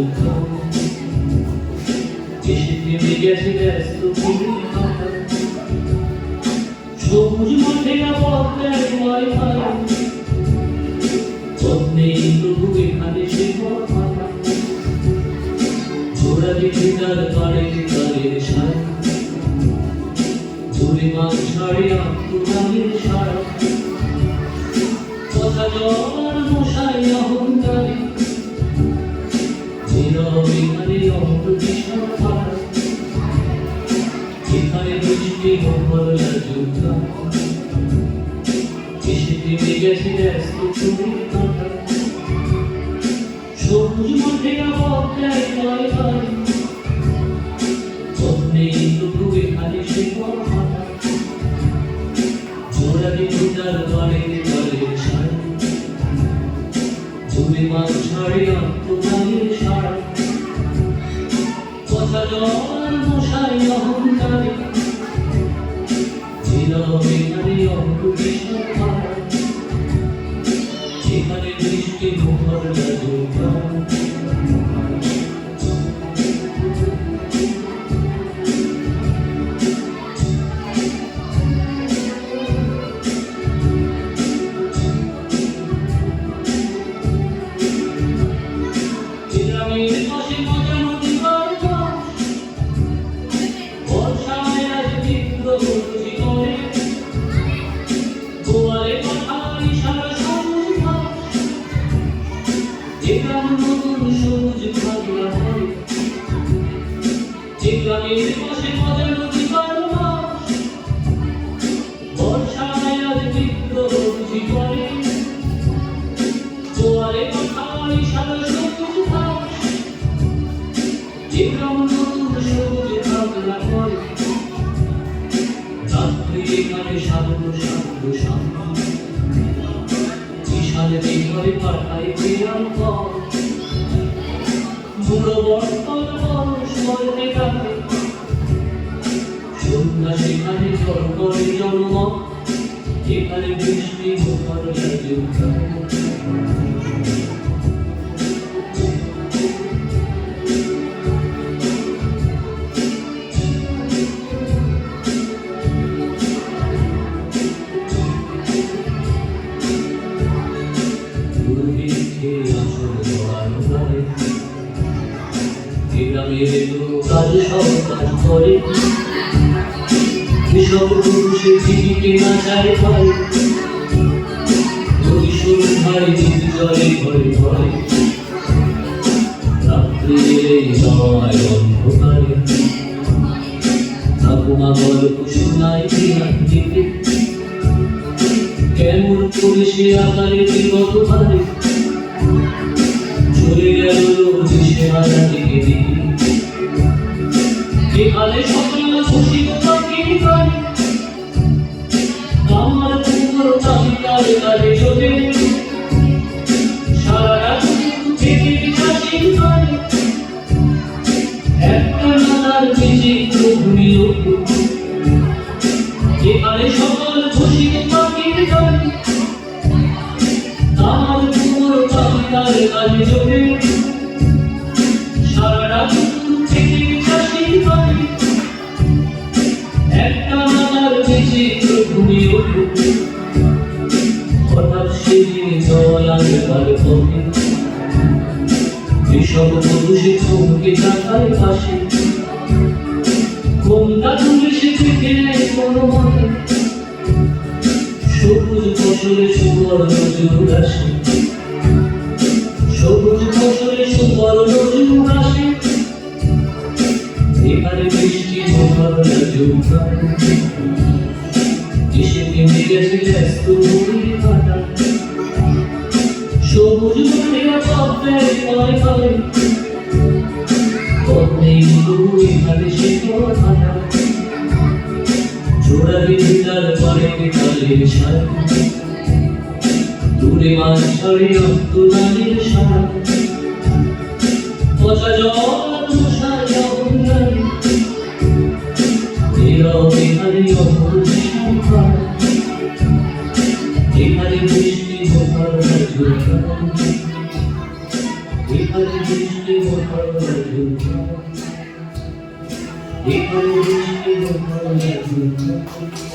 যুদ্ধ এসে থেমে গেছে ব্যস্ত সবুজ মাঠে বদলায় যত্নে প্রভু এখানে সে ছোড়া দেখে তার পাড়ে তারের সারা জোরে মান ছাড়ে আত্মদানের সারা কথা জল মশাই অহংকারী এখানে অমর বিশাল পাড়া এখানে বৃষ্টি মহল্লা যুদ্ধ এসে থেমে গেছে ব্যস্ত ছবির কাঁটা সবুজ মাঠে বদলায় যত্নে প্রভু এখানে সে কথা জোড়া দেখে তার বাড়ে বাড়ির সারা জোরে মান ছাড়ে আত্মদানের সারা কথা জল মশাই অহংকারী এখানে অমর বিশাল পাড়া এখানে বৃষ্টি মহল্লা যুদ্ধ গ্রামের পাশে মজা নদী বারমাস বর্ষায় আজ বিদ্রোহ বুঝি করে জোয়ারে পাখায় সারা সবুজ ঘাস যে গ্রাম নতুন সবুজ ভাবনা করে রাত্রি এখানে শান্ত শান্ত শান্ত বিশাল বিঘরে পাঠায় বিরাম পর বুড়ো বর্তল বয়স বলতে কাটে সন্ধ্যা সেখানে ঝড় করে জন্ম এখানে বৃষ্টি মহল্লা যুদ্ধ গ্রামের লোক আজ সব কাজ করে এসব পুরুষের জীবিকে না চায় পায় যদি সন্ধ্যায় দিদি জলে ঘরে ঘরে রাত্রি এলে জমায় অন্ধকারে ঠাকুমা গল্প শোনায় দিতে কেমন করে সে আকারে বিগত পারে চলে গেল সে হারা দিকে দিকে এখানে সকল খুশি পাখি পারে আমার পুরো তালিকার কাজে চলে সারা রাত থেকে কাশি করে একটা নাতার বিচিত্র ভূমি এখানে সকল খুশি পাখি পারে আমার পুরো তালিকার কাজে চলে সারা রাত থেকে কাশি করে একটা নাতার বিচিত্র ভূমি হঠাৎ সেদিন জল আনবার পথে এসব পুরুষে চমকে তাকায় পাশে কোনটা তুলে সে থেকে নেয় কোনো মতে সবুজ ফসলে সুবর্ণ যুগ আসে সবুজ ফসলে সুবর্ণ যুগ আসে এখানে বৃষ্টি মহল্লা যুদ্ধ এসে থেমে গেছে ব্যস্ত নদীর কাঁটা সবুজ মাঠেরা পদ্মায় পায় পায় পদ্মেই তবু এখানে সে কথা জোড়া বেঁধে তার পাড়ে তালের সারা দূরে মাছ ছাড়ে অন্তদানের সারা পচা জল মশাই অহংকারী এখানে অমর বিশাল পাড়া এখানে বৃষ্টি মহল্লা যুদ্ধ এখানে বৃষ্টি মোহনের ঝুমঝুম, এখানে বৃষ্টি মোহনের ঝুমঝুম।